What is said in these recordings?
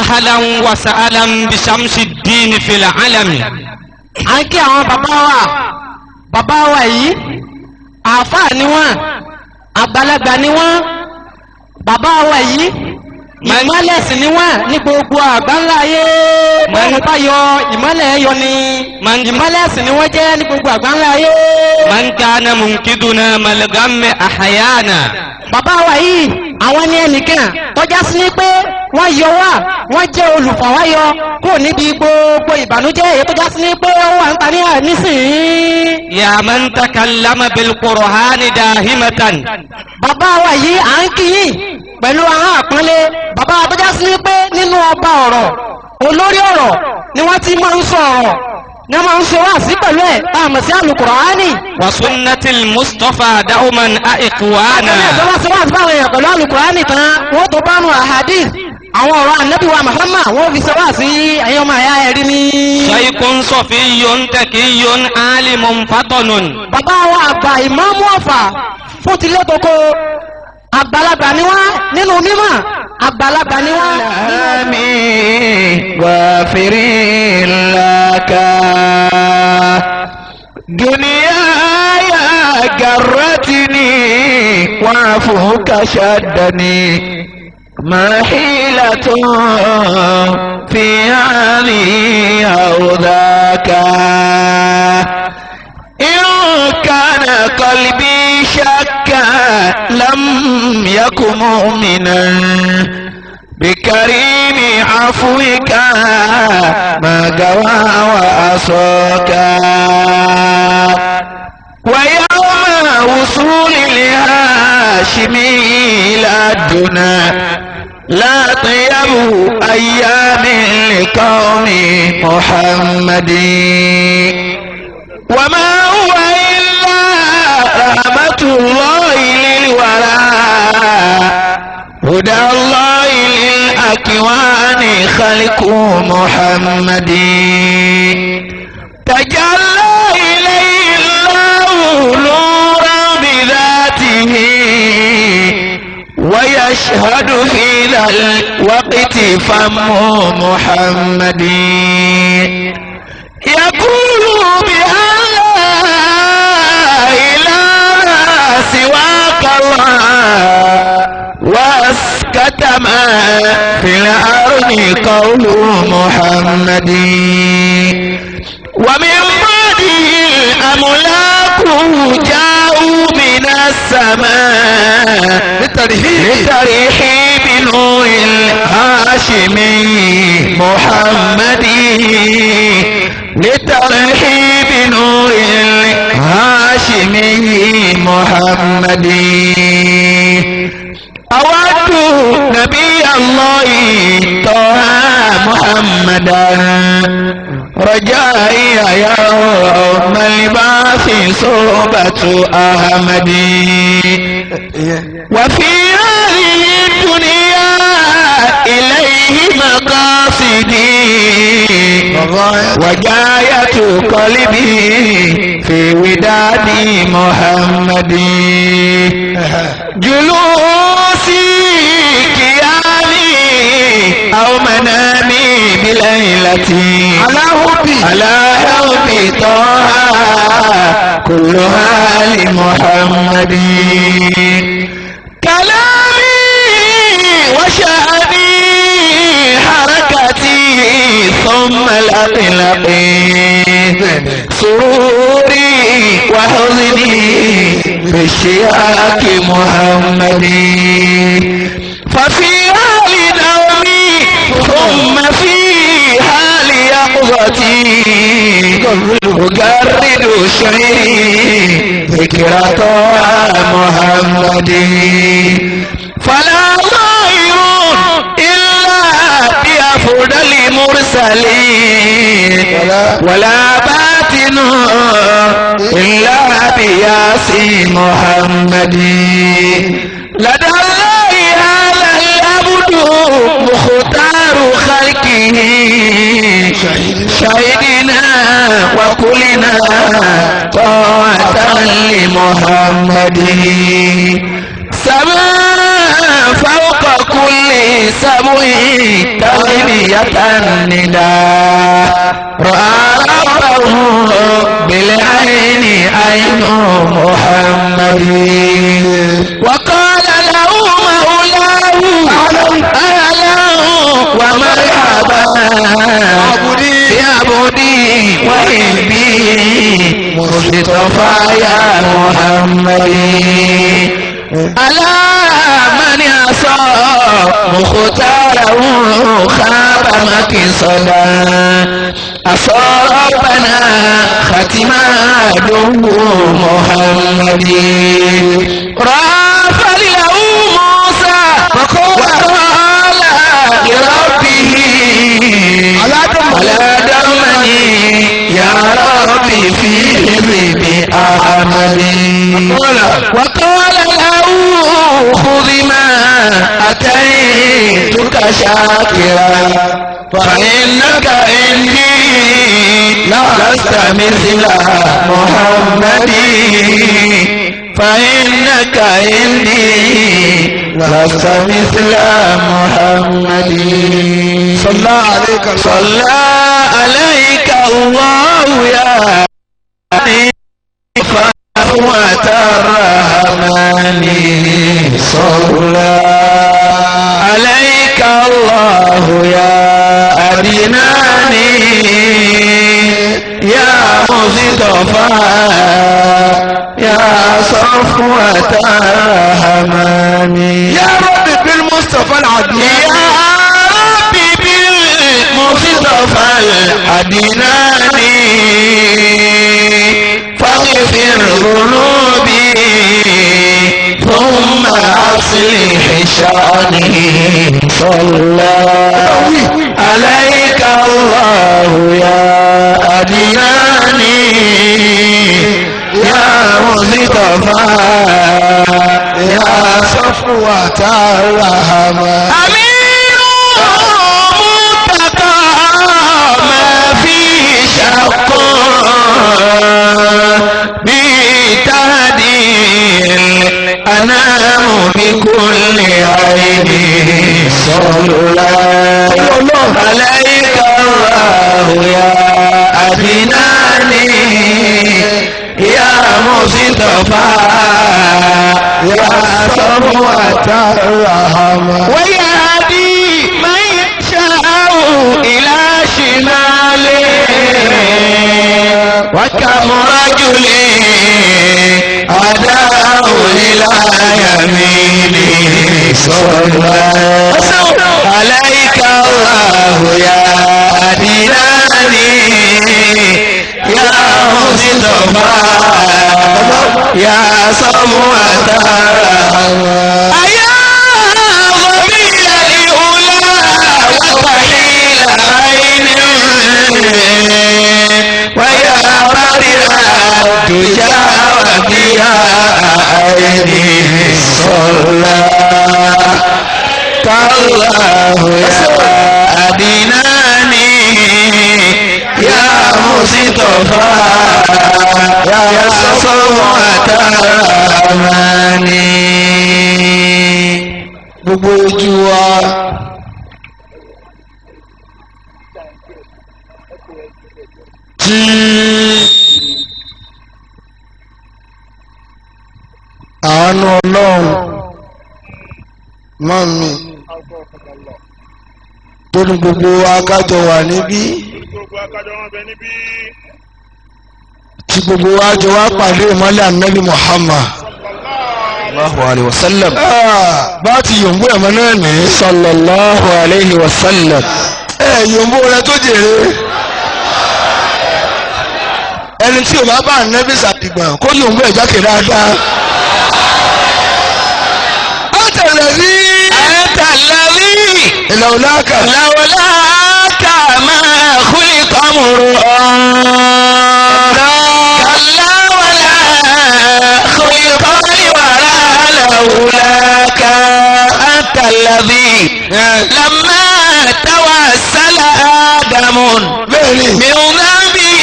أهلا وسهلا بشمس الدين في العالم. Anki àwọn bàbá wa yìí àfáà ni wọ́n, àgbàlagbà ni wọ́n, bàbá wa yìí ìmọ́lẹ̀sì ni wọ́n ní gbogbo àgbáńlá ayé. Mọ́ni bá yọ ìmọ́lẹ̀ yọ ni ìmọ́lẹ̀sì ni wọ́n jẹ́ ní gbogbo àgbáńlá ayé. من كان منقذنا من الغم أحيانا. Bàbá wa yìí àwọn ní ẹnìkan tọ́já sí pé wọ́n yọ wá, wọ́n jẹ́ olùfọ̀wáyọ kò níbi gbogbo ìbànújẹ́ èyí tọ́já sí pé wọ́n wà ń ta ní ànísìn. يا من تكلم بالقرآن داهمة. Bàbá wa yìí à ń kí yín pẹ̀lú ahọ́n àpọ́nlé. Bàbá tọ́já sí pé nínú ọba ọ̀rọ̀ olórí ọ̀rọ̀ ni wọ́n ti máa ń sọ ọ̀rọ̀ ní wọ́n máa ń ṣe wá sí pẹ̀lú ẹ̀ táàmù sí Al-Qur'ani. وسنة المصطفى دوما إخوانا. Ìjọba sí wá sí báwọn èèyàn pẹ̀lú Al-Qur'ani tán wọ́n tó bá nu ahadith àwọn ọ̀rọ̀ Ànábì wa Muhammad wọ́n fi ṣe wá sí ẹ̀yọ́ máa yá ẹ̀rí ní. شيخ صفي تقي عالم فطن. Bàbá wa àgbà ìmáàmù Ọ̀fà fún tilé koko àgbàlagbà ni wọ́n nínú mímọ̀, àgbàlagbà ni wọ́n. Àmì wàfírin laka dúníyàyà garratini wàfúkà ṣàdání mahilatun fi àní àwùdáka. إن كان قلبي شكا لم يكن مؤمنا بكريم عفوك ما قوى وأصوك. ويوم وصول الهاشمي إلى الدنا لا طيب أيام لقوم محمد وما هو إلا رحمة الله للورى هدى الله للأكوان خلق محمد. تجلى إليه الله نورا بذاته ويشهد في ذا الوقت فم محمد. يقول بها سواك الله واسكت ما في الأرض قول محمد. ومن بعده الأملاك جاءوا من السماء لترحيب نور الهاشمي محمد. لترحيب نور الهاشمي محمد. أود نبي الله طه محمدا رجائي يوم البعث صحبة أحمد. وفي هذه الدنيا إليه مقاصدي وجاية قلبي في وداد محمد. جلوسي كياني أو منامي بليلتي على حبي طه كلها لمحمد. كلامي وشأني حركتي ثم الأقلق سروري وحزني بالشياك محمد. ففي حال نومي ثم في حال يقظتي أجرد شيء ذكر طه محمد. فلا غير إلا بأفضل المرسلين ولا باطن إلا بياسين محمد. لدى الله هذا العبد مختار خلقه شهدنا وكلنا طاعة لمحمد. سما فوق كل سبع تلبية النداء رأى ربه بالعين عين محمد وقال له مولاه أهلا ومرحبا بعبدي وحبي مصطفى يا محمد ألا من يعصى مختاره خاب مكسدا عصى ربنا ختما محمد رافع له موسى وقال لربه ألا دمني يا ربي في حزب أحمد وقال له خذ ما أتيتك شاكرا فإنك عندي لست مثل محمد فإنك عندي لست مثل محمد صلى عليك الله يا رحمة الرحمن صلى عليك الله يا أدناني يا مصطفى يا صفوة الرحمن يا رب بالمصطفى العدنان يا ربي بالمصطفى العدنان فاغفر ذنوبي ثم أصلح شأني صلى عليك الله يا أدناني يا مصطفى يا صفوة الرحمن أمير متقى ما فيه شق بتهديل أنام بكل عين صلى عليك الله يا أدناني يا مصطفى يا صفوة الرحمن ويهدي من شاء إلى شماله وكم رجل أداه إلى يمينه صلى عليك الله يا أدناني يا مصطفى يا صفوة الرحمن أيا ضمير الأولى وطحيل عين ويا برر الدجى وبيا عيني صلى الله يا أدناني يا مصطفى يا صفوة الرحمن gbogbo ojú wa tí àánú ọlọ́run mọ́ mi tó ní gbogbo akájọ wà níbí tí gbogbo wa jọ wá pàdé ìmọ́lẹ̀ ànábì Muhammad sallallahu alayhi wa sallam bá ti yòǹbó ẹ̀mọ́ náà ní sallallahu alayhi wa sallam yòǹbó rẹ tó jèrè ẹni tí o bá bá ànábì sàdìgbọ̀n kó yòǹbó ẹ̀ jákè dáadáa. àtàlẹ́rí ìlàwọ̀láàkà máa kúlì kọ́mùrù لولاك أنت الذي لما توسل آدم من ذنبه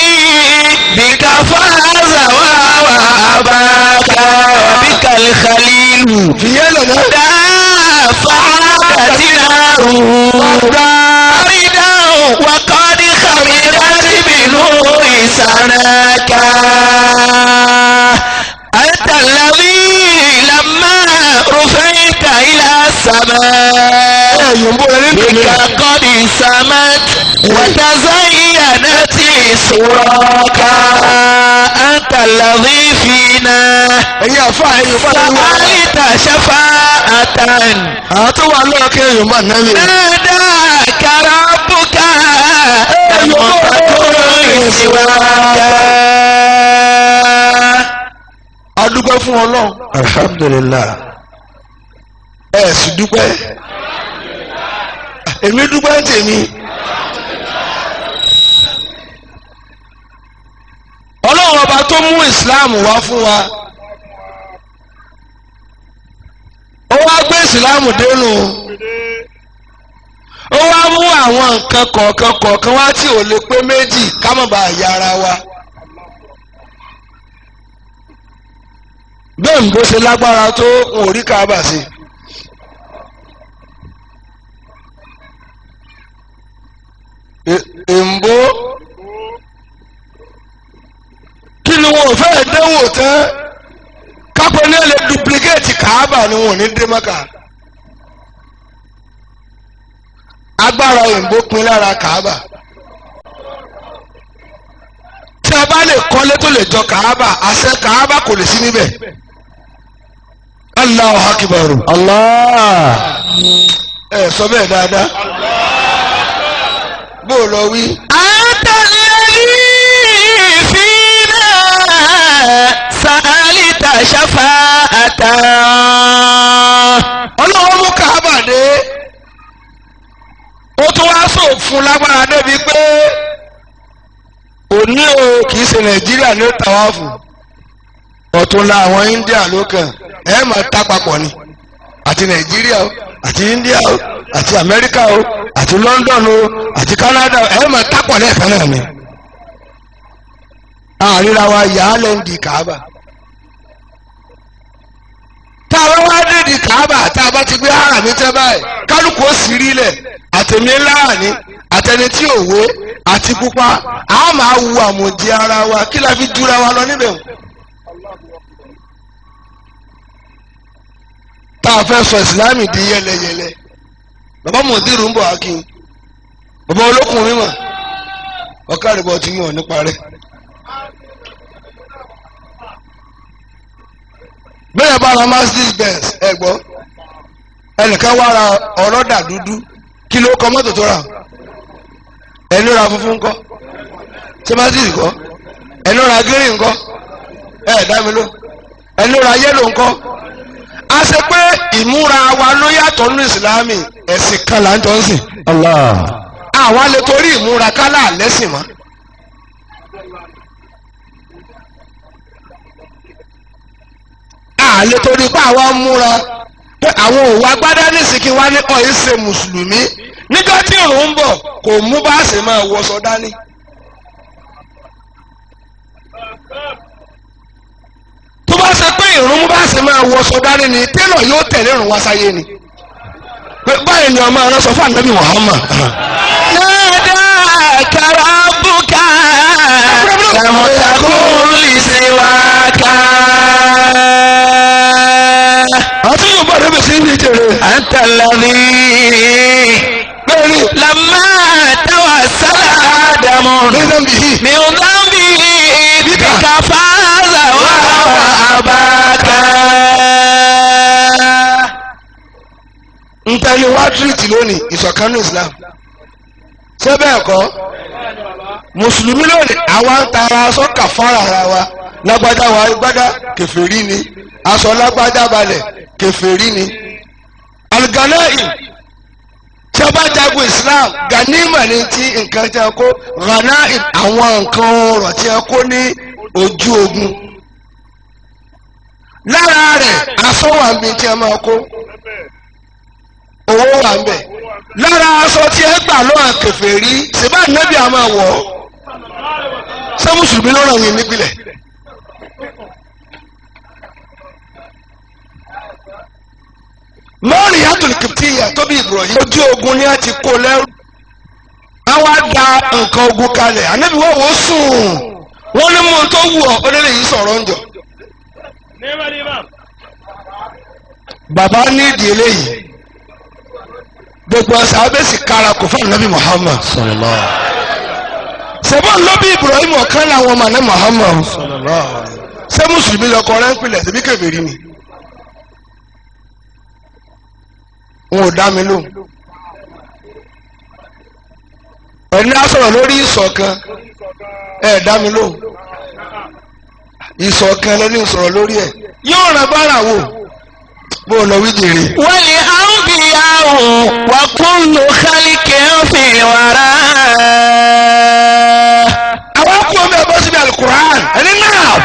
بك فاز وأباك وبك الخليل دافعك تنار خالدا وقد خمدت بنور سناك أنت الذي لما رفعت إلى السماء بك قد سمت وتزينت سراك أنت الذي فينا سألت شفاعة ناداك ربك لم تكن سواك. adúpẹ́ fún Ọlọ́run. alhamdulillah. ẹ sì dúpẹ́. èmi dúpẹ́ tèmi. Ọlọ́run ọba tó mú ìsìláàmù wá fún wa. ó wá gbé ìsìláàmù dénú. ó wá mú àwọn nǹkan kọ̀ọ̀kan wá tí ò lè pé méjì ká má bàa ya ara wa. bẹ́ẹ̀ ń bó ṣe lágbára tó wọn ò rí káàbà sí. èmbó kí ni wọn ò fẹ́ dánwò tán kápẹ́ ní ẹ̀lẹ́ duplicate káàbà ni wọn ò ní dé mọ́kà. agbára èmbó pin lára káàbà. tí a bá lè kọ́lé tó lè jọ káàbà àṣẹ káàbà kò lè sí níbẹ̀. Allahu Akbar. Allah. ẹ sọ bẹ́ẹ̀ dáadáa. bó o lọ wí. àtàlẹ́lì fínà sàálìtà ṣàfàtà. ọlọ́wọ́ mú káàbà dé. ó tún wá sọ fún lágbára débi pé òní o kì í ṣe Nàìjíríà ní tàwáfù. ọ̀túnla àwọn India ló kàn ẹ̀ máa ta papọ̀ ni àti Nàìjíríà o àti India o àti Amẹ́ríkà o àti London o àti Canada o ẹ̀ máa tapọ̀ lẹ́ẹ̀kan náà ni. àríra wa yàálẹ̀ ń di Kaaba. tá a bá wá dé di Kaaba tá a bá ti gbé ara mi tẹ́ báyìí kálukú ó sì rí lẹ̀ àtẹ̀mí ńlá ni àtẹni tí ò wé àti pupa a máa wu àmùjẹ ara wa kí la fi jura wa lọ níbẹ̀ o. tá a fẹ́ sọ ìsìlámì di yẹlẹyẹlẹ bàbá mọ̀dírù ń bọ̀ akin bàbá olókùn mímọ̀ ọ̀kárìbọ̀ tí yàn nípa rẹ̀. bẹ́ẹ̀ bá ra Mercedes Benz ẹ gbọ́ ẹnìkan wá ra ọlọ́dà dúdú kí ló kọ mọ́tò tó rà ẹni ra funfun ńkọ́ ṣé Mercedes kọ́ ẹni ra green ńkọ́ dá mi ló ẹni ra yellow ńkọ́. a ṣe pé ìmúra wa ló yàtọ̀ nínú ìsìlámì ẹ̀sìn kan là ń jọ ń sìn. Allah. àwa lè torí ìmúra kálá lẹ́sìn mọ́. a lè torí pé àwa múra pé àwọn òwò agbádá nísìkí wá ní ọ̀ ìṣe mùsùlùmí nígbà tí òun ń bọ̀ kò mú bá ṣe máa wọṣọ dání. tó bá ṣe pé ìrun bá ṣe máa wọṣọ dání ni télọ̀ yóò tẹ̀lé ìrun wá sáyé ni. báyìí ni ọmọ rẹ sọ fún ànábì Muhammad. nada karabuka lamutakuli siwaka. àti yóò bá rẹ́bẹ̀ sí ní ìjẹ̀rẹ̀. antalari bẹ́ẹ̀ni lamma tawassala adamu min dhanbihi bika faza wa abaka. ntẹni wá tírìtì lónìí ìṣọ̀kanú Islam ṣé bẹ́ẹ̀ kọ́ mùsùlùmí lónìí àwa ń tara aṣọ kàfàrà ara wa lágbájá wa gbádá kèfèrí ni aṣọ lágbájá balẹ̀ kèfèrí ni alganaim tí a bá jagun Islam ganima ni ti nǹkan tí a kó ghanaim àwọn nǹkan ọrọ̀ tí a kó ní ojú ogun lára rẹ̀ aṣọ wà níbi tí a máa kó owó wà ń bẹ̀ lára aṣọ tí ẹ gbà lọ́wọ́ kèfèrí ṣèbá nẹ́bí a máa wọ̀ ọ́ ṣé mùsùlùmí ló ràn yín nípìnlẹ̀. mọ́rin yàtọ̀ kìpìtìyà tó bí Ibrahim ojú ogun ni a ti kó lẹ́rú. àwa da nǹkan ogun kalẹ̀ ànábì wọ́n wò sùn wọ́n ní mú tó wù ọ́ onílé yìí sọ̀rọ̀ ń jọ. bàbá nídìí eléyìí gbogbo ọ̀sẹ̀ abẹ́sì kára kò fún ànábì Muhammad sallallahu. sẹ́fọ́n ló bí Ibrahim ọ̀kan làwọn ọmọ àná Muhammad sallallahu. ṣé mùsùlùmí lọkọ rẹ̀ ń pilẹ̀ síbí kèfèrí ni. wọn ò dá mi lóhùn. ẹni á sọ̀rọ̀ lórí ìṣọ̀kan ẹ̀ dá mi lóhùn. ìṣọ̀kan lẹ́ni sọ̀rọ̀ lórí ẹ̀ yóò ràn bára wò bó lọ wí jèrè. wal anbiya'u wa kullu khaliqin fil wara. àwọn kú omi ẹ̀bọ́ síbi alukur'an ẹni náà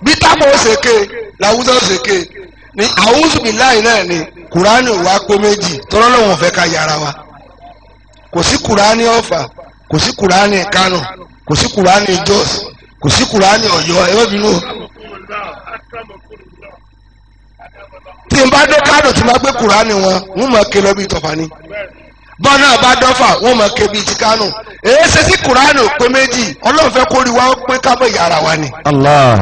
bí tábọ̀ ó ṣe ké làwùjọ ó ṣe ké ní a'udhu billahi náà ni kùránì wà pé méjì tọ́lọ́ lọ́wọ́n fẹ́ ká yára wa kò sí kùránì Ọ̀fà kò sí kùránì Kánò kò sí kùránì Jos kò sí kùránì Ọ̀yọ́ ẹ̀rọ bínú. tí n bá dé Kánò tí n bá gbé kùránì wọn wọ́n máa ké lọ bí ìtọ̀fà ni bọ́ọ̀nà bá dọ́fà wọ́n máa ké bí ti Kánò èyí ṣe sí kùránì pé méjì Ọlọ́run fẹ́ kórìí wa ó pé kábọ̀ yàrá wa ni. Allah.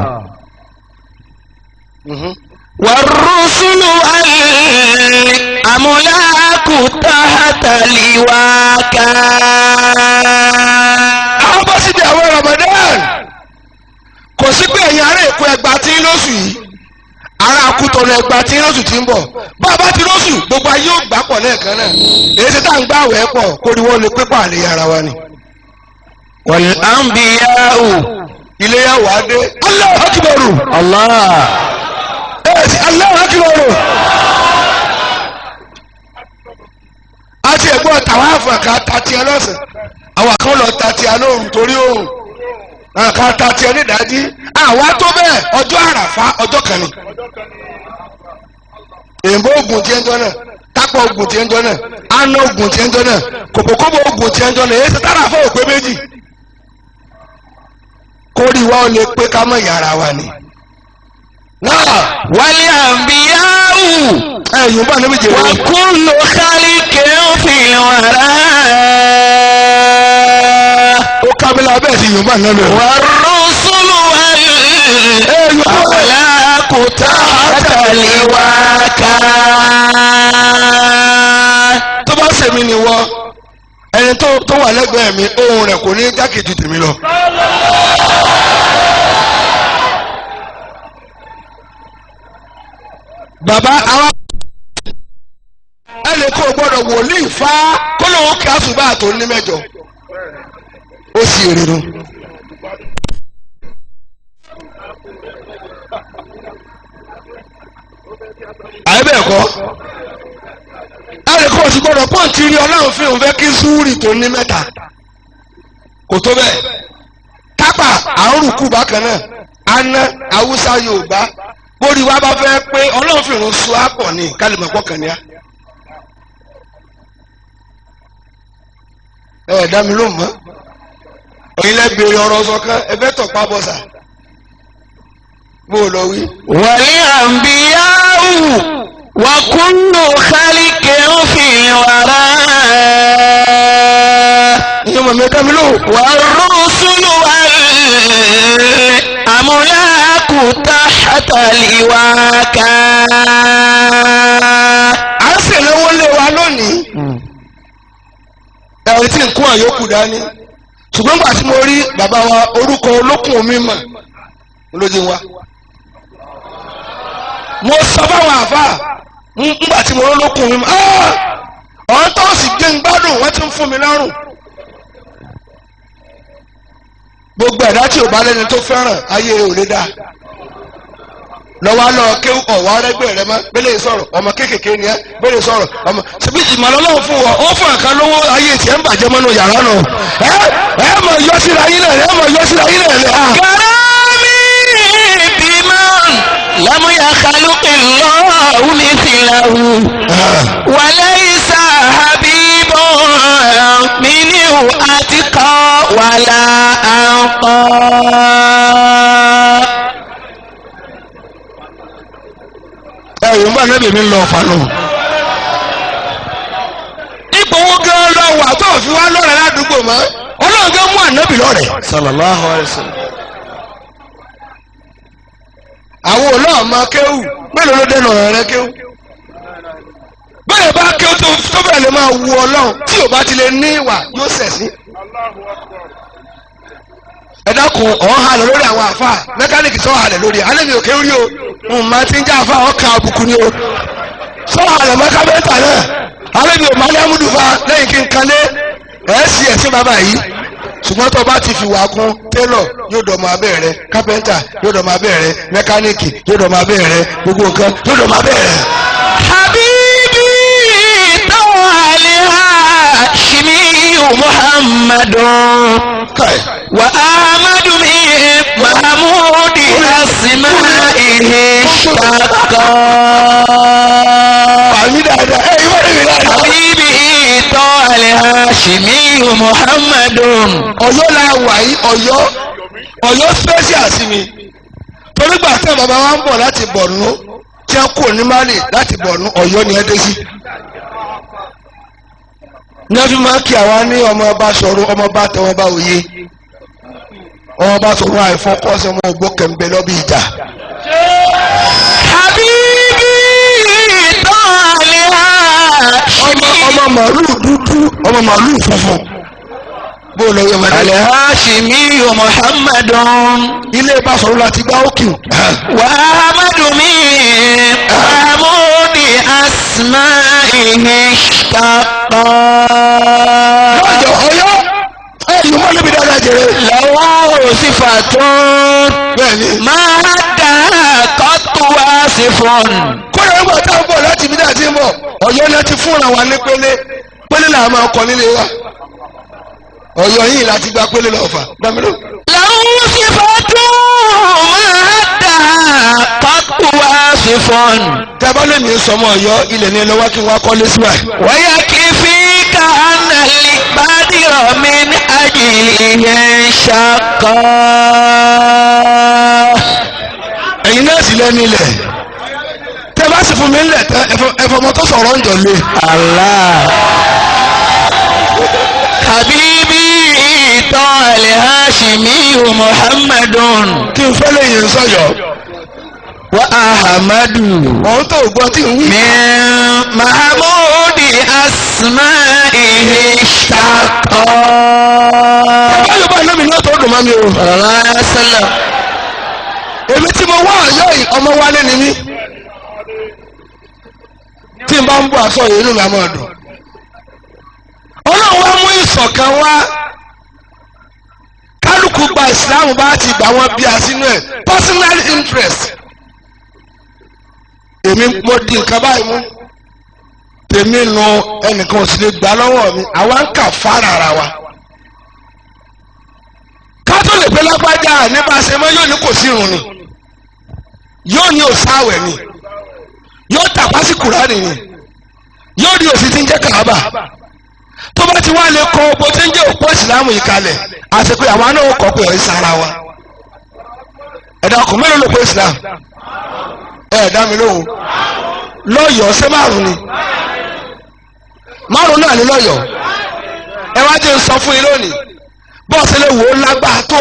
والرسل الأملاك تحت لواك. àwọn bọ́ síbi àwọn Ramadan kò sí pé ẹ̀yin ará Èkó ẹgbàá tí ń lóṣù yìí ará Kútọ̀nù ẹgbàá tí ń lóṣù tí ń bọ̀ bá a bá ti lóṣù gbogbo ayé ò gbà pọ̀ lẹ́ẹ̀kan náà èyí ṣe tá à ń gbà wẹ̀ pọ̀ kórìí wọ́n lè pé pààlẹ́ ara wa ni. wal anbiya'u iléyàwó adé Allahu Akbar Allah. Allahu Akbar àti ẹ̀gbọ́n tàwọn àfàkà tàti ẹ lọ́sàn àwọn kan lọ tàti ẹ lóhùn torí òhùn àwọn kan tàti ẹ nídàájí àwa tó bẹ́ẹ̀ ọjọ́ àràfá ọjọ́ kan ni èèbó ogun tí ẹ ń jọ náà tápọ̀ ogun tí ẹ ń jọ náà àná ogun tí ẹ ń jọ náà kòkòkòbò ogun tí ẹ ń jọ náà èyí ti tára fún òpé méjì kórìí wa ó lè pé ká mọ̀ yàrá wa ni. wal anbiya'u ẹ̀yìn bá níbi jèrè. wa kullu khaliqin fil wara. ó kábílà bẹ́ẹ̀ sí yorùbá náà lọ. والرسل والأملاك تحت لواك. tó bá sèmi ni wọ ẹni tó wà lẹ́gbẹ̀ẹ́ mi ohùn rẹ̀ kò ní jákèjì tèmi lọ. bàbá àwọn ẹnì kò gbọ́dọ̀ wòlíì fá kó lóun kí àsùbá tó ní mẹ́jọ ó sì èrè nu. àyẹ̀bẹ̀ẹ̀kọ́ ẹnì kò sì gbọ́dọ̀ pọ́ǹtì rí ọlọ́run fi òun fẹ́ kí súwúrì tó ní mẹ́ta kò tó bẹ́ẹ̀ kápá àrùkù bákan náà aná haúsá yorùbá bórí wa bá fẹ́ pé ọlọ́run fi òun so àpọ̀ ní kálímọ̀pọ̀ kan ní á. dá mi lóhùn mọ́ ẹ̀yin lẹ́ bèrè ọ̀rọ̀ sọ̀kan ẹ fẹ́ tọ̀pá bọ́sà bó o lọ wí. wal anbiya'u wa kullu khaliqin fil wara. ìyẹn mọ̀ mi dá mi lóhùn. والرسل والأملاك تحت لواك. à ń ṣèléwọ́ lé wa lónìí ẹ̀rí tí nǹkan àyókù dání ṣùgbọ́n gbà tí mo rí bàbá wa orúkọ olókùn omi mọ̀ lójú wa mo sọ fáwọn àfà ńgbà tí mo rí olókùn omi mọ̀ ọ̀hún tó sì gbé ń gbádùn wọ́n ti ń fún mi lọ́rùn gbogbo ẹ̀dá tí ò bá lẹ́ni tó fẹ́ràn ayé ò lè dá lọ́wọ́ lọ kí ọ̀wọ́ arẹ́gbẹ́ rẹ mọ́ bẹ́lẹ̀ sọ̀rọ̀ ọmọ kéékèèké ni ẹ bẹ́lẹ̀ sọ̀rọ̀ ọmọ ṣebí ìmọ̀lọ́lọ́wọ́ fún wọn ó fún àkàn lówó ayé tiẹ̀ ń bàjẹ́ mọ́nú yàrá nù ẹ mọ̀ yọ síra yín náà ẹ mọ̀ yọ síra yín náà lẹ́ كرامي بمن لم يخلق الله مثله وليس حبيب منه أتقى ولا أنقى. ẹ̀yìn bá nẹ́bí mi lọ Ọ̀fà nù. ipò wo gan lọ wà tó fi wá lọ́rẹ̀ ládùúgbò mọ́ ọlọ́run gan mú ànábì lọ́rẹ̀. sallallahu alaihi wasallam. àwọn olóò máa kéwù mélòó ló dẹnu ọ̀rọ̀ rẹ kéwù. bẹ́ẹ̀ bá kéwù tó bẹ̀rẹ̀ lè máa wu ọlọ́run tí ò bá ti lè ní ìwà yóò sẹ̀ sí. ẹ dákun ọ̀hún halẹ̀ lórí àwọn àfa mẹkáníìkì sọ̀ halẹ̀ lórí alẹ́ mi ò kéwù rí o máa ti ń já àfa ọkà àbùkù ni o sọ̀ halẹ̀ mẹ́kábẹ́ntà náà alẹ́ mi ò máa ní amúdùfà lẹ́yìn kí n kanlé ẹ̀ẹ́sì ẹ̀sìn bàbá yìí ṣùgbọ́n tó bá ti fi wà kún télọ̀ yóò dọ̀mọ abẹ́ rẹ kápẹ́ntà yóò dọ̀mọ abẹ́ rẹ mẹkáníìkì yóò dọ̀mọ abẹ́ rẹ gbogbo nǹkan yóò dọ̀mọ abẹ́ rẹ. habibi tawaliha shimiyu muhammadun wa amadu mi mahamudi asma'ihi shaka. àmì dáadáa ẹ ìwé rẹ dáadáa. habibi tawaliha shimiyu muhammadun. Ọ̀yọ́ la wà yí Ọ̀yọ́ special sí mi torí gbà tẹ́ bàbá wa ń bọ̀ láti Borno tí wọ́n kúrò ní Mali láti Borno Ọ̀yọ́ ni ẹ dé sí. ní wọ́n fi máa ń kí àwa ní ọmọ ọba sọ̀rọ̀ ọmọ ọba tẹ̀wọ́n bá òye ọmọ ọba sọ̀rọ̀ àìfọkọ́sẹ̀ ọmọ ògbó kẹ̀mbẹ́ lọ́bí ìjà. habibi tawaliha ọmọ màálù dúdú ọmọ màálù funfun bó lọ yẹ wọn. al-Hashimi Muhammadun. ilé bá sọ̀rọ̀ láti gbá òkè. wa amadu mi amudi asma'ihi ishtaqa. lọ́jọ́ Ọ̀yọ́ ẹ̀yìn mọ́ níbi dáadáa jẹrẹ. lọ́wọ́ sifatun. bẹ́ẹ̀ni. máa dá kọ́tù wá sí fún. kódà nígbà tá a ń bọ̀ láti ibi dáa ti ń bọ̀ Ọ̀yọ́ náà ti fúnra wa ní pélé làwọn máa kọ nílé wa. Ọ̀yọ́ yìí láti gba pélé lọ́ọ̀fà dámínú. lọ́wọ́ sifatun máa dá kọ́tù wá sí fún. tẹ́bá lè ní sọmọ Ọ̀yọ́ ilẹ̀ ní ẹlọ́wọ́ kí wọ́n kọ́lé síwá. wáyà kí fi kàánà lè bádìrọ̀ mi ní àjìyẹ ṣàkọ́. ẹ̀yin náà sì lẹ́nu ilẹ̀ tẹ́bá sì fún mi ńlẹ̀ tán ẹ̀fọ́mọ tó sọ̀rọ̀ ń jọ lé. Allah. habibi ìtọ́ al-Hashimi Muhammadun. kí n fẹ́ lè yẹn sọ̀yọ́. wa ahamadu. òun tó gbọ́ tí ń wí. min mahamudi asma'ihi ishtaqa. báyọ̀ bá lómi náà tó dùn mọ́ mi o. sallallahu alaihi wasallam. èmi tí mo wá Ọ̀yọ́ yìí ọmọ wálé ni mí. tí n bá ń bọ̀ aṣọ yìí inú mi á máa dùn. Ọlọ́run wá mú ìṣọ̀kan wá kálukú gba ìsìláàmù bá ti gbà wọ́n bí a sínú ẹ̀ personal interest. èmi mo di nǹkan báyìí mú tèmi nu ẹnìkan ò sì lè gbà lọ́wọ́ mi àwa ń kà fara ara wa. kátó lè pé lágbájá nípa ṣe mọ́ yóò ní kò sí irun ni yóò ní òsáwẹ̀ ni yóò tàpá sí Kùránì ni yóò rí òsì tí ń jẹ́ Kàábà tó bá ti wá lè kọ bó ti ń jẹ́ òpó ìsìlámù yìí kalẹ̀ àti pé àwọn náà kọ̀ pé ọ̀rí sára wa ẹ̀dá ọkùnrin mélòó ló pé ìsìlámù ẹ̀dá mi lóhùn lọ́yọ̀ọ́ ṣé márùn ni márùn náà ní lọ́yọ̀ọ́ ẹ wá jẹ́ ń sọ fún yín lónìí bọ́ọ̀sì lè wò ó lágbára tó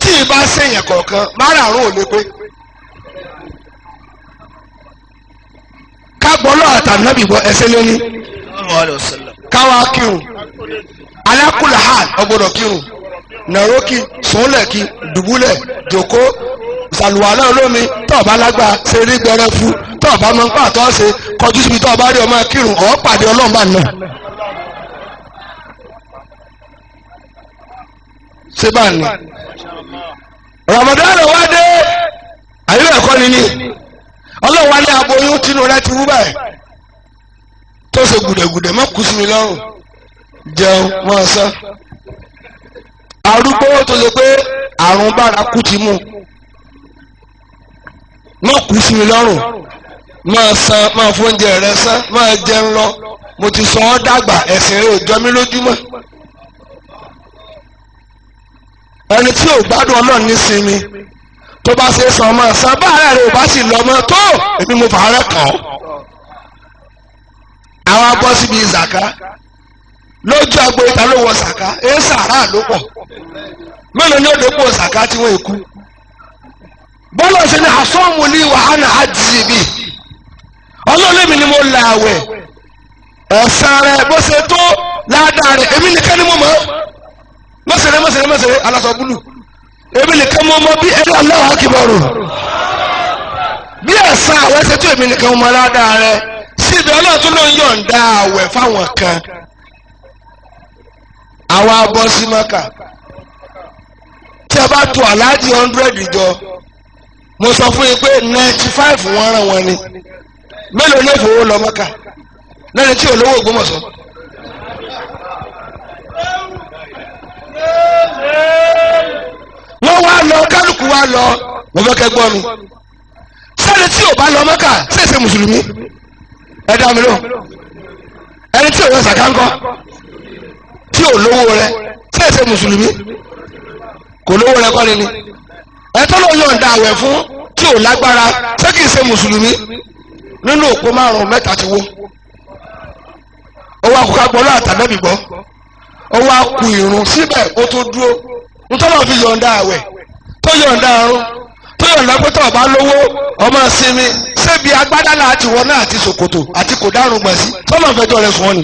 tí ì bá ṣèyàn kọ̀ọ̀kan márùn ò lè pé ká gbọ́ lọ́wọ́ àtànábì gbọ́ ẹsẹ̀ lóní káwá kírun alákùlà hàn ọgbọ́dọ̀ kírun nàrókì sùnlẹ̀kì dùbúlẹ̀ jòkó sàlùwàlá olómi tọ́ọ̀bá lágbá ṣe rí gbẹrẹ fún tọ́ọ̀bá máa ń pàtó ṣe kọjú síbi tọ́ọ̀bá rí ọmọ kírun ọ̀ pàdé ọlọ́mọba náà. ṣé bá ní Ramadan wá dé àyè ẹ̀kọ́ ni ní ọlọ́wà ní aboyún tínú rẹ ti wú báyìí tó ṣe gùdẹ̀gùdẹ̀ má kú sí mi lọ́rùn jẹun wọ́n sán arúgbó tó ṣe pé àrùn bárakú ti mú má kú sí mi lọ́rùn máa san máa fóúnjẹ rẹ sán máa jẹun lọ mo ti sọ ọ́ dàgbà ẹ̀sìn rẹ ò jọ mí lójúmọ́ ẹni tí ò gbádùn Ọlọ́run ní sinmi tó bá ṣe sàn ọmọ ẹ̀sán bá ara rẹ̀ ò bá sì lọ ọmọ tó èmi mo fàárẹ̀ kàn ọ́. àwọn abọ́ síbi ìzàká lójú agbo ìta ló wọ sàká èé sàrà ló pọ̀ mélòó ni ó dépò sàká tí wọ́n èkú. bọ́lá ṣe ni àsọ́ọ̀mù ní wàhánà àjìzì bì ọlọ́ọ̀lẹ́mi ni mo la àwẹ̀ ẹ̀sán rẹ̀ bó ṣe tó ládàá rẹ̀ èmi nìkan ni mo mọ̀ mọ́sẹ̀rẹ̀ aláṣọ búlù èmi nìkan mo mọ̀ bí ẹ̀rọ Allahu Akbar bí ẹ̀sán àwẹ̀ ṣe tó èmi nìkan mo mọ̀ ládàá rẹ̀ síbi ọlọ́ọ̀tún ló ń yọ̀ǹda àwẹ̀ fáwọn kan àwa bọ́ sí Mẹ́kà tí a bá tó aláàjì 100 jọ mo sọ fún yín pé 95 wọ́n rán wọn ni mélòó ní ìfowó lọ Mẹ́kà lẹ́ni tí olówó Ògbómọ̀ṣọ́. wọ́n wá lọ kálukú wá lọ mo fẹ́ kẹ́ gbọ́ mi sẹ́ni tí ò bá lọ Mẹ́kà ṣèṣe mùsùlùmí ẹ dá mi lọ ẹni tí ò yọ sàká ńkọ́ tí ò lówó rẹ ṣèṣe mùsùlùmí kò lówó rẹ kọ́ ni ẹ tó lọ yọ̀ǹda àwẹ̀ fún tí ò lágbára ṣé kìí ṣe mùsùlùmí nínú òpó márùn-ún mẹ́ta ti wó ó wá kó ká gbọ́ lọ́wọ́ àtàlẹ́bì gbọ́ ó wá ku ìrun síbẹ̀ ó tó dúró nítorí fi yọ̀ǹda àwẹ̀ tó yọ̀ǹda àrùn tó yọ̀ǹda pé tó ọba lówó ọmọ sinmi ṣébi agbádá láti wọ náà àti ṣòkòtò àti kò dárun gbọ̀n sí tọ́lọ̀ fẹjọ́ rẹ̀ sùn ọ́ ni.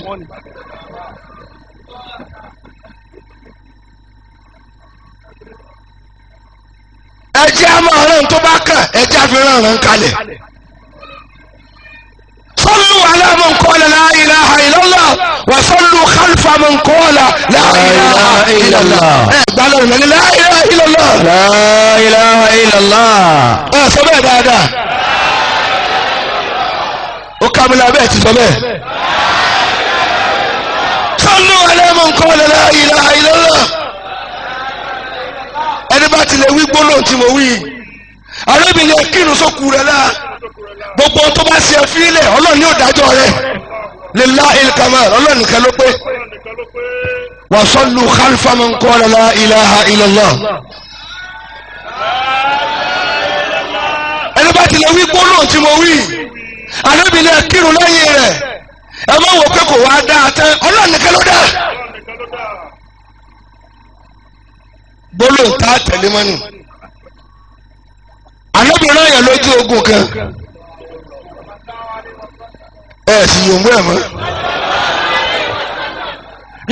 ẹjẹ́ a máa rán tó bá kàn ẹjẹ́ a fi rán kalẹ̀. صلوا على من قال لا إله إلا الله وصلوا خلف من قال لا إله إلا الله قالوا من لا إله إلا الله لا إله إلا الله سمع هذا وكامل أبيت سمع صلوا على من قال لا إله إلا الله أنا بات لوي بولون تيموي أنا بني أكينو سكورة لا gbogbo tó bá ṣe fílẹ̀ ọlọ́run ní òdájọ́ rẹ̀ lillahil kamal ọlọ́run nìkan ló pé wa sallu khalfa man qala la ilaha illallah. ẹni bá tilẹ̀ wí gbólóhùn tí mo wí anábìlẹ̀ kírun lẹ́yìn rẹ̀ ẹ má wò pé kò wá dáa tán ọlọ́run nìkan ló dáa. gbólóhùn tá a tẹ̀lé mọ́nì anábìlẹ̀ yẹn lójú ogun kan. Sì yòǹgbọ́ ẹ̀ mọ́.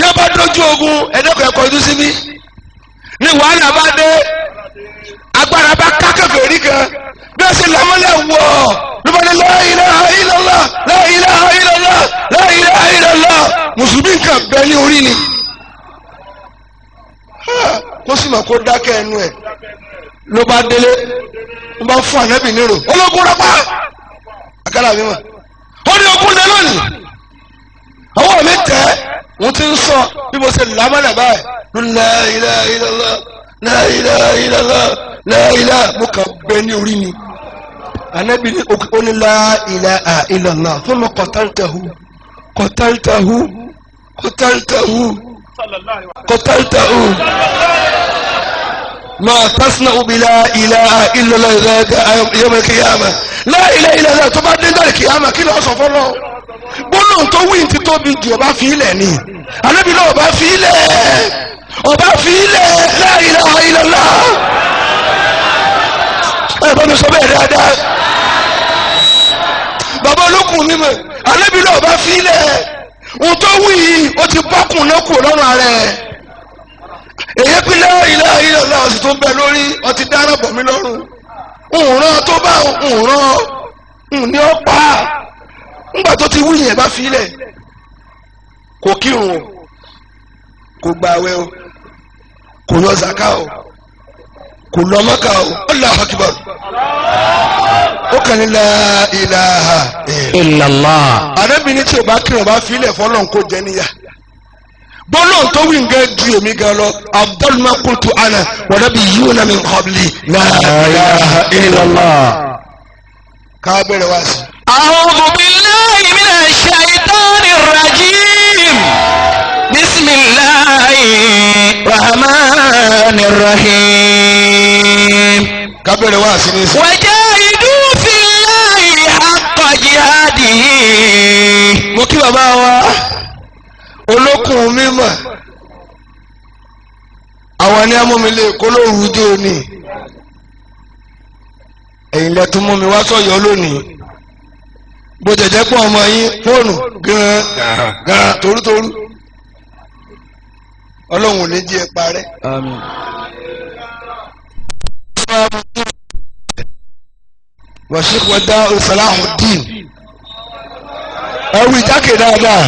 Yóò bá dójú ogun ẹ̀dẹ́kọ̀ ẹ̀kọ́ ojú síbí. Ní wàhálà bá dé agbára bá ká kèfèrí kan bí ó sì lámọ́lẹ̀ wọ̀ ló bá ní la ilaha illallah la ilaha illallah la ilaha illallah mùsùlùmí nǹkan bẹ ní orí ni. Kó sì mọ̀ kó dákẹ́ ẹnu ẹ̀ ló bá délé ló bá fún ànábì nírò ológun rápá àkàrà mi mọ̀. Ó ní okun lé lónìí ọwọ́ mi tẹ́ wọ́n ti ń sọ bí mo ṣe lámọ́lẹ̀ báyìí la ilaha illallah la ilaha illallah la ilaha mo kàn bẹ ní orí ni Ànábì ní ó ní la ilaha illallah thumma qataltahu ما تصنع بلا إله إلا الله إذا جاء يوم القيامة لا إله إلا الله tó bá dé lórí kìyàmà kí ló sọ fọlọ́ gbólóhùn tó wí ti tóbi jù ọba fi ilẹ̀ ni Ànábì náà ọba fi ilẹ̀ la ilaha illallah ẹ bá mi sọ bẹ́ẹ̀ dáadáa bàbá olókùn mi mọ̀ Ànábì náà ọba fi ilẹ̀ ohun tó wí yìí ó ti bọ́kùn náà kù lọ́rùn ààrẹ èyí pín la ilaha illallah ọ̀sìn tó ń bẹ lórí ọtí dáná bọ̀ mí lọ́rùn òǹràn tó bá òǹràn ní ó pa ńgbà tó ti wúyìn ẹ̀ bá filẹ̀ kò kírun o kò gbààwẹ̀ o kò yọ zaka o kò lọ Mákà o Allahu akbar ó kàn ní la ilaha illallah. arábìnrin tí o bá kírun bá filẹ̀ fọlọ́n kó jẹ níyà bọ́lọ̀ tó wí nǹkan ju èmi gan lọ afdal ma qultu ana wa nabiyyuna min qabli la ilaha illallah. ká bẹ̀rẹ̀ wá sí. a'udhu billahi minash shaitanir rajim bismillahir rahmanir rahim kábẹ̀rẹ̀ wá sí ní sí. wajahidu fillahi haqqa jihadihi. mo kí bàbá wa olókùn mímọ̀ àwọn ní amúmilé kólóòrù jẹ́ òní ẹ̀yin lẹ tún mú mi wá sọ̀yọ́ lónìí bó jẹ̀jẹ̀ pọ̀ ọmọ yín fóònù gan torútorú ọlọ́run ò ní jí ẹ parẹ́. àmín. Sheikh wada Salahuddin ẹwù ìjákè dáadáa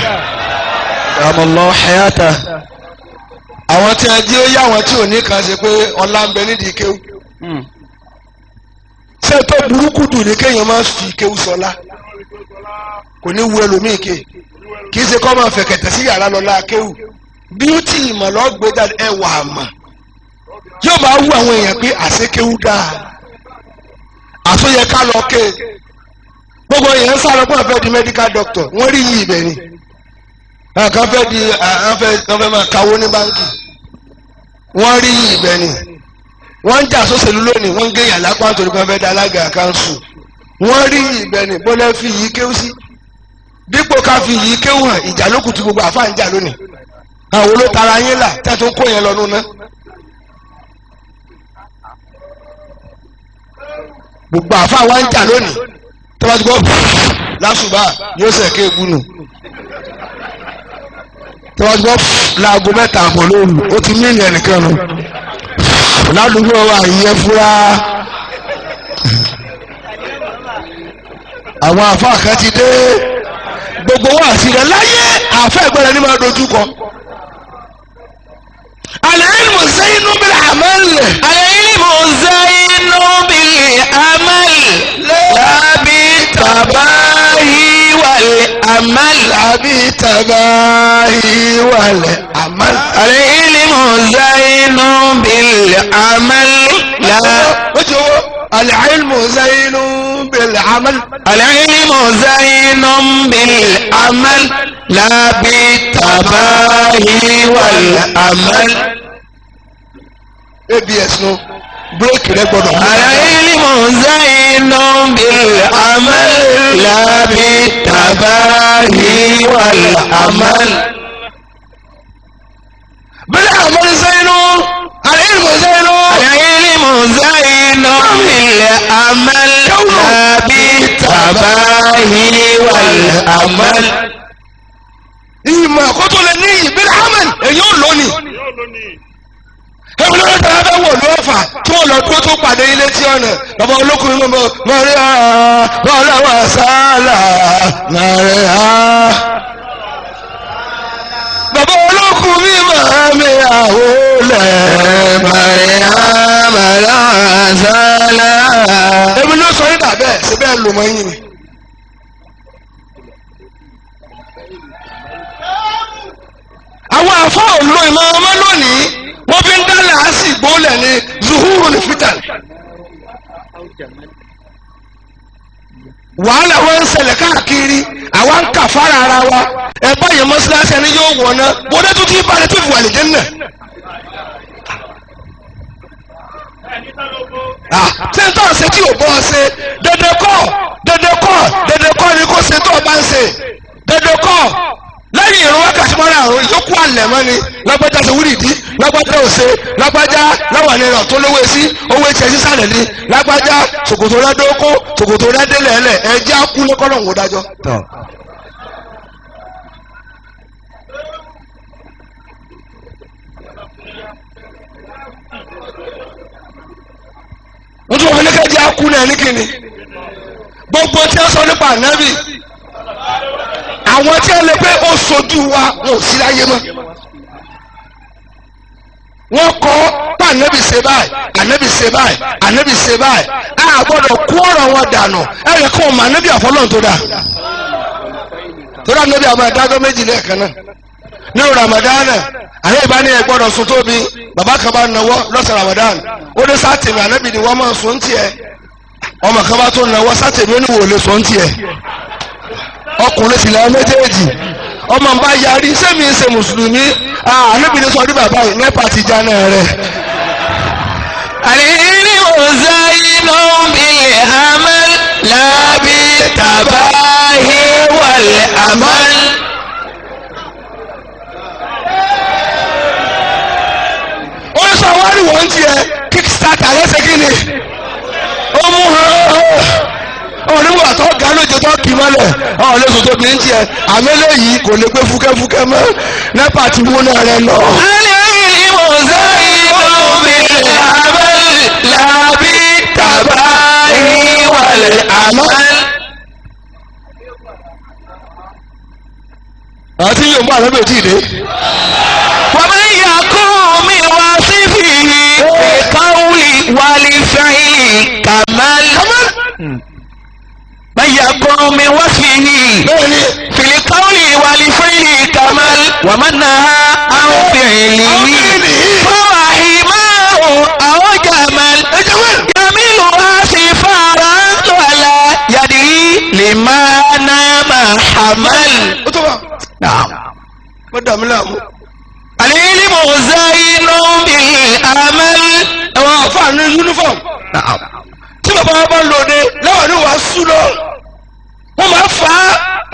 amallahu hayata. àwọn tí a jí ó yá àwọn tí ò ní kan ṣe pé ọlá ń bẹ nídìí kéwù ṣé tó burúkú dùn ní kéèyàn máa fi kéwù sọlá kò ní wu ẹlòmíì ké kì í ṣe kọ́ máa fẹ̀kẹ̀tẹ̀ sí yàrá lọ́la kéwù bíútì ìmọ̀lọ́gbẹ́dà ẹwà àmà yóò máa wú àwọn èèyàn pé àṣekéwù dáa àtúnyẹ ká lọ ké gbogbo èèyàn ń sáré pé wọ́n fẹ́ di medical doctor wọ́n rí yìí ibẹ̀ ni kan fẹ́ di wọ́n fẹ́ máa kawó ní báńkì wọ́n rí yìí ibẹ̀ ni wọ́n ń jà sóṣèlú lónìí wọ́n ń gé yàrá pa nítorí pé wọ́n fẹ́ di alága kanṣu wọ́n rí yìí ibẹ̀ ni bọ́lá fi yìí kéwú sí dípò ká fi yìí kéwú hàn ìjà lókùn tí gbogbo àfa ń jà lónìí àwọn olótara yín là tẹ́ tó ń kó yẹn lọ nù náà. gbogbo àfa wa ń jà lónìí tó bá ti gbọ́ lásùbà yóò sẹ̀ ké egun nù tó bá ti gbọ́ láago mẹ́ta àbọ̀ lóru ó ti mílíọ̀nù ẹnìkan nù ládùúgbò wa ìyẹn fúra àwọn àfa kan ti dé gbogbo wa àti rẹ láyé àfẹ́ ìgbẹ́rẹ́ ní máa dojú kọ. العلم زين بالعمل العلم زين بالعمل لا بالتباهي والأمل. لا بالتباهي والأمل. العلم زين بالعمل لا العلم زين بالعمل. العلم زين بالعمل لا بالتباهي والأمل. ABS no break rẹ gbọ́dọ̀. العلم زين بالعمل لا بالتباهي والأمل. بالعمل زين العلم زين. العلم زين بالعمل لا بالتباهي والأمل. ìmọ̀ àkótó lè ní بالعمل èyí ò lónìí. ẹ̀wọ̀n lọ́dọ̀ tí a bẹ́ wọ̀ lọ́fà tí wọ́n lọ dúró tó pàdé ilé tí ọ̀nà bàbá olókùnrin mọ̀ mọ̀rí bọ́ọ̀lá wà sálà mọ̀rí bàbá olókùnrin mọ̀ mi àwòlẹ̀ mọ̀rí mọ̀lá sálà. èmi ló sọ yín dàbẹ́ ṣe bẹ́ẹ̀ lò mọ́ yín ni. àwọn àfọ òǹlò ìmọ̀ ọmọ lónìí wọ́n fi ń dá làásì gbólẹ̀ ní zuhuru ní fitan. wàhálà wọn ń ṣẹlẹ̀ káàkiri àwa ń kà fara ara wa ẹ báyìí mọ́ṣáláṣí ẹni yóò wọ̀ ná bọ́dẹ́ tó ti balẹ̀ tó fi wà lè jẹ́ nà. ṣé n tó ṣe tí ò bọ́ ọ ṣe dandan kọ́ ni kò ṣe tó o bá ń ṣe dandan kọ́ lẹ́yìn ìrún wákàtí mọ́ra àrùn ìyókù àlẹ̀ mọ́ ni lágbájá ṣe wúrì dí lágbájá òṣè lágbájá láwọn ènìyàn tó lówó sí owó etí ẹsí sàlẹ̀ ni lágbájá ṣòkòtò rẹ dókó ṣòkòtò rẹ délẹ̀ ẹlẹ̀ ẹjẹ́ á kú lọ́kọ́ lọ́hùn dájọ́. wọ́n tún wọ́n fi ní kẹ́jẹ́ á kú náà ní kíni gbogbo tí wọ́n sọ nípa ànábì àwọn tí wọ́n lè pé ó sojú wa wọn ò sí láyé mọ́ wọ́n kọ́ pé ànábì ṣe báyìí ànábì ṣe báyìí ànábì ṣe báyìí a gbọ́dọ̀ kú ọ̀rọ̀ wọn dànù ẹ̀yẹ kó o mọ ànábì àfọlọ́n tó dà tó dà ànábì àwọn adájọ́ méjì lẹ́ẹ̀kan náà nínú Ramadan àyè ìbá ní ẹ gbọ́dọ̀ sùn tóbi bàbá kan bá nawọ́ lọ́sàn Ramadan ó dé sátìmí ànábì ni wọ́n máa sùn tiẹ̀ ọmọ kan bá tó nawọ́ sátìmí ó ní wò lè sùn tiẹ̀ ọkùnrin sì làwọn méjèèjì ọmọ nbá yarí sẹ́mi ṣe mùsùlùmí àníbìnrin sọ ní bàbá yìí nípa ti jáná rẹ̀ العلم زين بالعمل لا بالتباهي والأمل. ó sọ wọ́n ní wọ́n ti ẹ̀ kickstarter lẹ́sẹ̀ kí ni ó mú hàn onígbà tó ga lójú tó kì í mọ́lẹ̀ ọ̀ lóṣù tó bí ń tiẹ̀ àmẹ́lẹ́ yìí kò lè gbé fúkẹ́fúkẹ́ mọ́ nípa tí wọ́n náà rẹ lọ. العلم زين بالعمل لا بالتباهي والأمل. àti yóò mú àlọ́ bèjì dé. ومن يكون من وصفه بالقول والفعل كمل. من يكون من وصفه في القول والفعل كمل ومن نهى عن فعله فهو حمار أو جمل يميل سفارا ولا يدري لما نام حمل. نعم مدام لا العلم زين بالعمل. àwọn àfààní uniform tí bàbá wa bá ń lòde láwọn ní wàá sùn lọ wọn máa fà á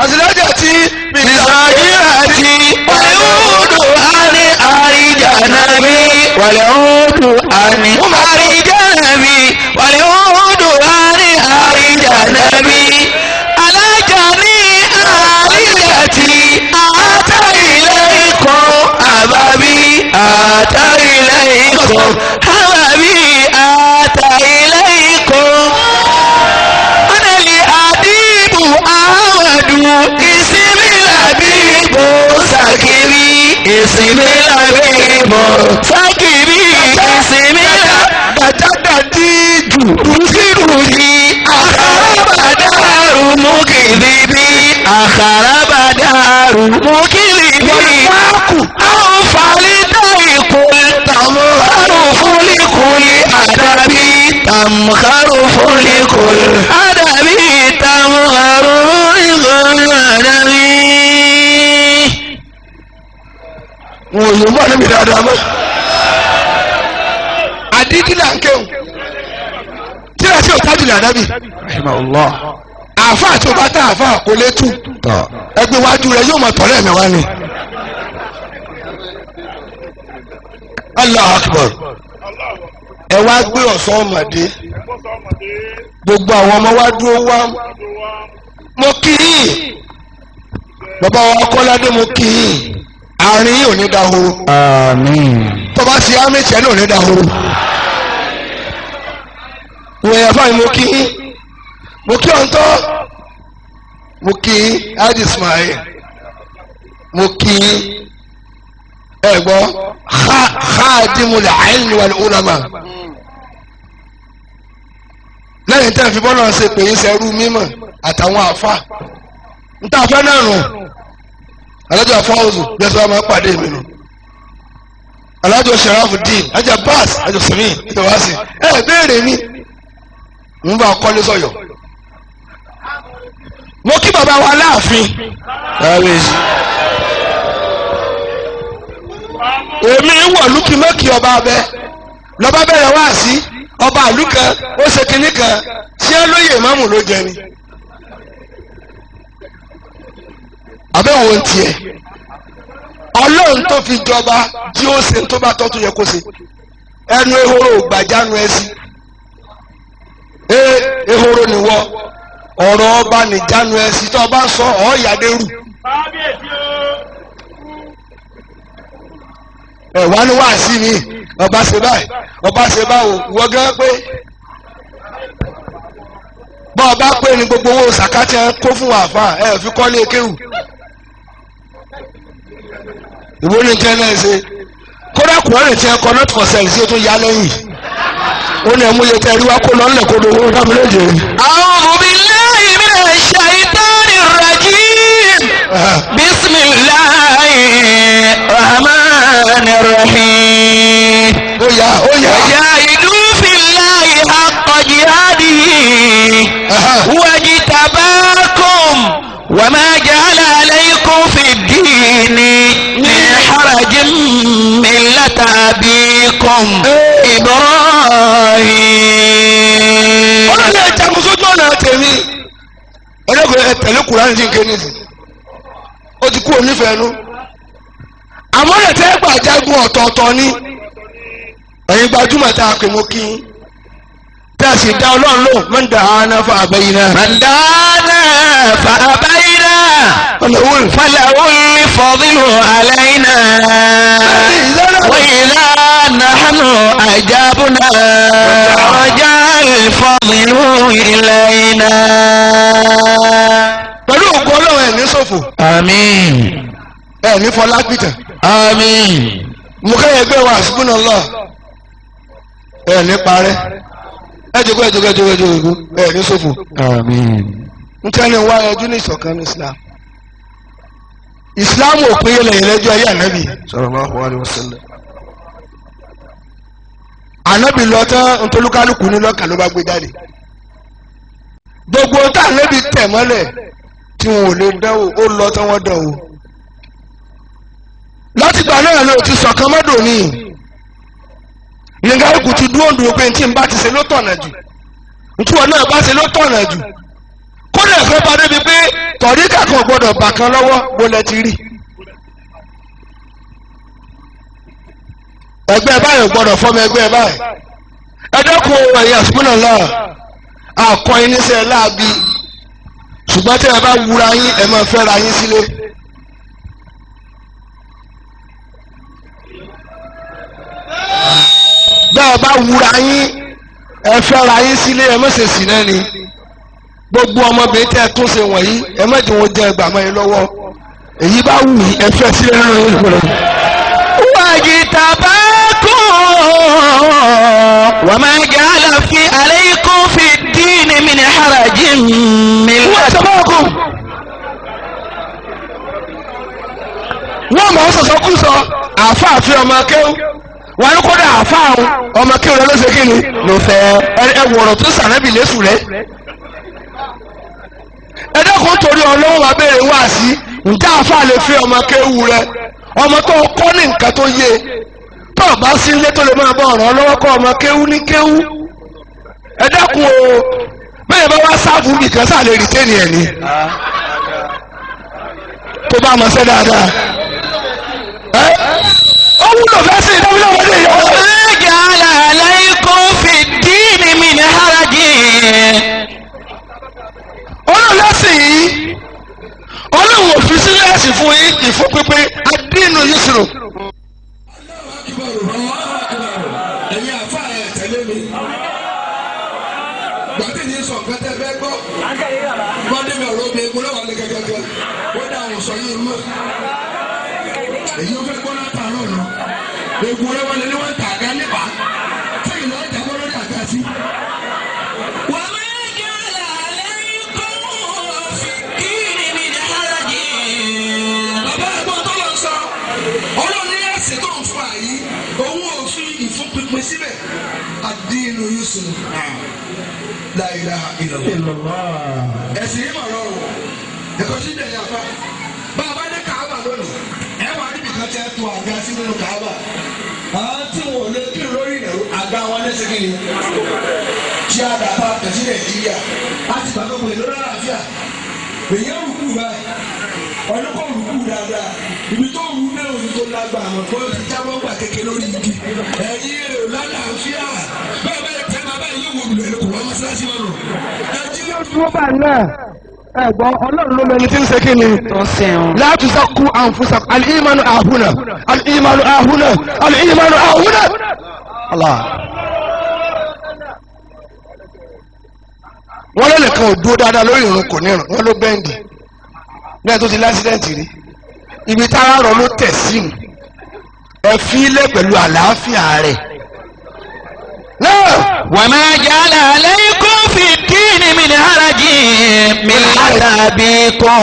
àtìlájà àti بصغيرتي والعود عن أرجانبي والعود عن أرجانبي والعود عن أرجانبي على جميع آليتي أتى إليكم أبابي أتى إليكم أبابي أتى إليكم أنا الأديب أحمد اسم الأبيب ساكري اسم الأبيب ساكري اسم dàdíjù مكذبي أخرب دار مكذبي أخرب دار مكذبي أوفى لديك تمخر فلكل أدبي تمخر فلكل أدبي تمخر فلكل أدبي. wọn ò yóò mú àná mi dáadáa mọ́ àdídì là ń kéwòn tí a ṣe ò tájú lè ànábì àáfà tí o bá tá àáfà kò lè tù ẹgbẹ́ wájú rẹ yóò mọ tọ́lẹ̀ mi wá ni. Allah akbar ẹ wá gbé ọ̀sán ọmọdé gbogbo àwọn ọmọ wa dúró wá mo kì í bàbá wa kọ́ládé mo kì í àárín yìí ò ní dahoro tó bá ṣe ámì tiẹ̀ náà ò ní dahoro wọ́n yẹ fáwọn mo kì í ọ̀ntọ́ mo kì í adi ismail mo kì í ẹ̀gbọ́ khadimul ilmi wal ulama lẹ́yìn tẹ́ fi bọ́lá ṣe pè é sẹ́rú mímọ̀ àtàwọn àfa níta fẹ́ náà nù alájọ afọ́ọ̀zù bẹ́sẹ̀ wà máa pàdé mi nù alájọ Sharafuddin ajá bas ajọ sẹ́mi ìtọ́wásí béèrè mi ń bá kọ́lé sọ̀yọ̀ mo kí bàbá wa láàfin èmi wọ̀ lùkì mẹ́kì ọba abẹ lọ́ba bẹ̀rẹ̀ wá sí ọba àlù kan ó ṣe kinní kan ṣé lóye ìmáàmù ló jẹ ni àbẹ̀wò ń tiẹ̀ ọlọ́run tó fi jọba tí ó ṣe tó bá tọ́ tó yẹ kó ṣe ẹnu ehoro gbàjánu ẹ sí ehoro nìwọ ọ̀rọ̀ ọba nìjánu ẹ sí tó ọba ń sọ ọ̀ọ́yàdérù wá ní wá sí mi ọba ṣe báyìí ọba ṣe báwo wọ́gán pé bọ́ ọba pé ní gbogbo owó sàkátì ẹ̀ kó fún wàfà ẹ̀ fi kọ́lé kéwù ìwé ní tẹ́ náà ṣe kódà kùrọ́ọ̀nì tí ẹ kọ́ not for sale sí o tún yá lẹ́yìn ó ní ẹ̀mú yẹ tẹ́ rí wá kó lọ́nlẹ̀ kó lówó dábì lóde. A'udhu billahi minash shaitanir rajim. Bismillahir rahmanir rahim. ó yá. Wajahidu fillahi haqqa jihadihi. Wajtabakum. وما جعل عليكم في الدين من حرج ملة أبيكم إبراهيم إبراهيم ọlọ́run ẹ̀ jagun sójú ọ̀nà tèmi ọlọ́run ẹ̀ tẹ̀lé kùránì tí n ké nìsí ó ti kú onífẹ̀ẹ́ nu àmọ́ ẹ̀ tẹ́ gbà jagun ọ̀tọ̀ọ̀tọ̀ ni ẹ̀yin gbajúmọ̀ tá a pè mọ́ kí tá a sì dá ọlọ́run lò man da'ana fa abayna. من دعانا فأبينا فله الفضل علينا وإذا نحن أجابنا رجع الفضل إلينا. pẹ̀lú òkú ọlọ́run ẹ̀ ní ṣòfò آمين ẹ̀ ní fọlápìtàn آمين. mo kẹ́yẹ gbé wa subhanallah ẹ̀ ní parẹ́ ẹ̀ jókòó ẹ̀ jókòó ẹ̀ jókòó ẹ̀ jókòó ẹ̀ ní ṣòfò. آمين. n tẹ́ni wá ẹjú ní ìṣọ̀kan ní Islam ò pín yẹlẹ̀ ìrẹ́jọ́ ayé ànábì sallallahu alaihi wasallam. ànábì lọ tán ntolúkálùkù ní lọ́kàn ló bá gbé jáde gbogbo tá ànábì tẹ̀ mọ́lẹ̀ tí wọn ò lè dánwò ó lọ tán wọ́n dánwò látìgbà náà ló ti ṣọ̀kan mọ́dọ̀ ní ìyẹnkálùkù ti dúró dúró pé tí n bá ti ṣe ló tọ̀nà jù ntúwọ̀n náà bá ṣe ló tọ̀nà jù kódà fẹ́ bá débi pé tọ̀ríkà kan gbọ́dọ̀ bà kan lọ́wọ́ bólẹ̀ ti rí ẹgbẹ́ báyìí gbọ́dọ̀ fọ́mọ ẹgbẹ́ báyìí ẹ̀dẹ́kun ẹ̀yà subhanallah àkọ́yìn níṣẹ́ láàbí ṣùgbọ́n tí ẹ bá wúra yín ẹ máa fẹ́ ra yín sílé bẹ́ẹ̀ bá wúra yín ẹ fẹ́ ra yín sílé ẹ má ṣe sì náà ni gbogbo ọmọbìnrin tẹ́ ẹ tún ṣe wọ̀nyí ẹ má jẹ́ wọn jẹ́ ẹgbàá mọ́ yín lọ́wọ́ èyí bá wù yín ẹ fẹ́ sílẹ̀ náà yín lọ́wọ́. واجتباكم وما جعل في عليكم في الدين من حرج واجتباكم wọ́n mọ̀ ọ́ sọ̀sọ́ kú sọ àfáàfin ọmọ akéwù wọn ní kódà àfáàrùn ọmọ akéwù rẹ ló ṣe kí ni ló fẹ́ ẹ wọ̀rọ̀ tó sàrẹ́bì lẹ́sùn rẹ ẹ̀dẹ́kùn torí ọlọ́wọ́ wa béèrè wá sí ǹjẹ́ àfáà lè fi ọmọ akéwù rẹ ọmọ tó kọ́ ní nǹkan tó yé tó o bá sí ilé tó lè máa bọ ọ̀rọ̀ ọlọ́wọ́ kọ́ ọmọ kéwú ní kéwú ẹ̀dẹ́kùn o bẹ́ẹ̀ bá wá sáàfù nìkan sáà lè rìtẹ́nì ẹ̀ ní tó bá mọ̀ sẹ́ dáadáa ó wúlò fẹ́ sí ìdáwọ́lọ́ wọlé yọ. وما جعل عليكم في الدين من حرج olùlẹ́sìn yìí olóhùn òfin sílẹ̀ ẹ̀sìn fún yín ìfúnpínpín adínú yìí sùrù. ẹ̀yin àfa ẹ̀ tẹ̀lé mi. gbàtí ní sọ nǹkan tẹ́ fẹ́ gbọ́. wọ́n dé mi ọ̀rọ̀ mi egun lọ́wọ́ alẹ́ gẹ́gẹ́ wọ́n dá àwọn sọ yìí mọ́. èyí ó fẹ́ gbọ́ látàárọ̀ nù. egun lọ́wọ́ lé ní wọ́n tà àga nípa. sẹ́yìn lọ́ọ́ jà wọ́n lórí àga sí. وما جعل عليكم في الدين من حرج. bàbá ẹ̀gbọ́n tó lọ sọ ọlọ́run ní ẹ̀sìn tó ń fún àyí òun ò fi ìfúnpinpin síbẹ̀ ad-dinu yusr la ilaha illallah ẹ̀sìn yìí mọ̀ lọ́rùn ẹ̀kọ́ sí ìdẹ̀yà fa bàbá ní Káàbà lónìí ẹ̀ wà níbi kan tí ẹ tu àga sí nínú Káàbà àwọn tí wọn ò lè kí lórí ìnáwó àga wọn lẹ́sẹ̀ kí ni tí a dà bá tẹ̀sí Nàìjíríà a ti gbàgbọ́ pé lórí àlàáfíà èyí ò rúkú báyìí ọdún kò rúkú dáadáa ibi tó rú náà òní tó lágbàá mọ̀ kó ti jábọ́ gbà kékeré lórí igi ẹ̀yin èrò lálàáfíà bẹ́ẹ̀ bẹ́ẹ̀ tẹ́ máa bá yín wò lù ẹ̀ kò wá mọ́sálásí wọn nù. nàìjíríà dúró bá náà ẹ̀gbọ́n ọlọ́run ló lẹni tí ń ṣe kí ni. tó sẹ́wọ̀n. la tuzakku anfusakum al-imanu ahuna al-imanu ahuna al-imanu ahuna. Allah. wọ́n lé nìkan ò dúró dáadáa lórí ìrun kò ní ìrun wọ́n ló bẹ́ǹdì náà tó ti lásìdẹ́ǹtì rí ibi tára rọ ló tẹ̀ sí mu ẹ fi ilẹ̀ pẹ̀lú àlàáfíà rẹ̀. náà وما جعل عليكم في الدين من حرج ملة أبيكم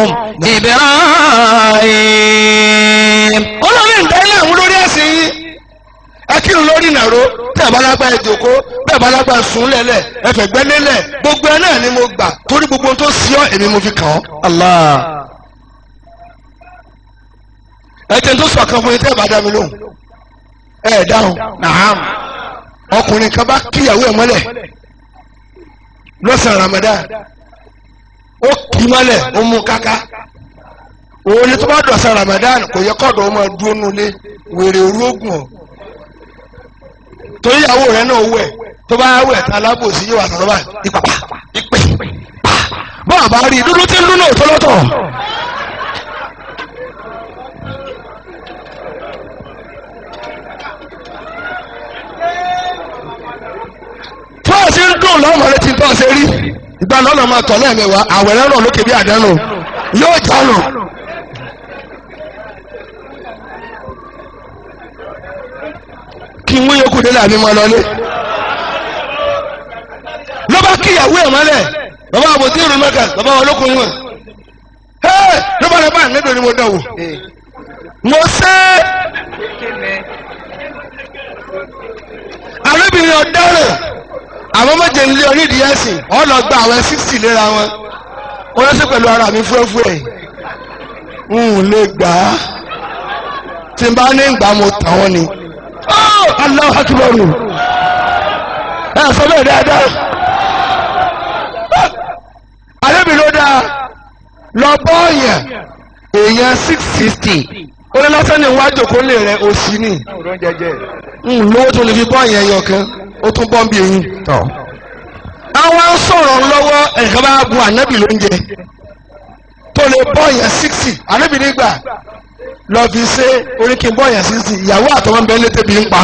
إبراهيم. olórí ìdẹ́lẹ̀ àwọn olórí ẹ̀sìn yìí ẹ kírun lórí ìnàró tẹ́ ẹ bá lágbá ẹ jókòó bẹ́ẹ̀ bá lágbá sùn lẹ́lẹ̀ ẹ fẹ̀gbẹ́ lélẹ̀ gbogbo ẹ náà ni mo gbà torí gbogbo ohun tó sí ọ èmi mo fi kàn ọ́. Allah. ẹ tẹ́ ń tó sọ̀kan fún yín tẹ́ ẹ bá dá mi lóhùn ẹ dáhùn nàám ọkùnrin kan bá kíyàwó ẹ̀ mọ́lẹ̀ lọ́sàn-án Ramadan ó kì í mọ́lẹ̀ ó mú káká òun ni tó bá dọ̀sán Ramadan kò yẹ kọ́dọ̀ ó máa dúró nulẹ̀ wèrè orúkún ọ̀ torí ìyàwó rẹ̀ náà wẹ̀ tó bá wẹ̀ tá alábòsí yóò wà sọ̀rọ̀ báyìí ìpàpà ìpè bọ́n àbá rí dúdú tí ń dún náà tó lọ́tọ̀. fọ́ọ̀sì ń dùn lọ́mọ rẹ ti tọ́ ṣe rí ìgbà lọ́nà máa tọ̀ lẹ́ẹ̀mẹ́wàá àwẹ̀rẹ́ náà lókè bí àdánù yóò jálù. kí n wúyẹ kú délé àbí máa lọlé ló bá kíyàwó ẹ̀ mọ́lẹ̀ bàbá àbòtí ìrù mẹ́kà bàbá wọn ló kún wọn ló bá lọ bá níbi ni mo dánwò mo ṣe arábìnrin ọ̀daràn àwọn méje nílé onídìí ẹ̀sìn ọ̀nà gba àwọn 60 léra wọn wọ́n lọ́sẹ̀ pẹ̀lú ara mi fúẹ́fúẹ́ n ò lè gbà á tí n bá ní ìgbà mo tàn wọ́n ni Allahu Akbar ẹ sọ bẹ́ẹ̀ dáadáa arábìnrin ló dáa lọ bọ́ọ̀yàn èèyàn 660 ó ní lásán ní iwájú kó lè rẹ òsì ní lówó tó lè fi bọ́ọ̀yàn ẹyọ kan ó tún bọ́ bí eyín tọ̀. àwọn ń sọ̀rọ̀ lọ́wọ́ ẹ̀ka bá bu ànábì lóúnjẹ tó lè bọ́ọ̀yàn 60 ànábì nígbà lọ fi ṣe oríkì bọ́ọ̀yàn 60 ìyàwó àtọwọ́ ń bẹ létí bí ń pa.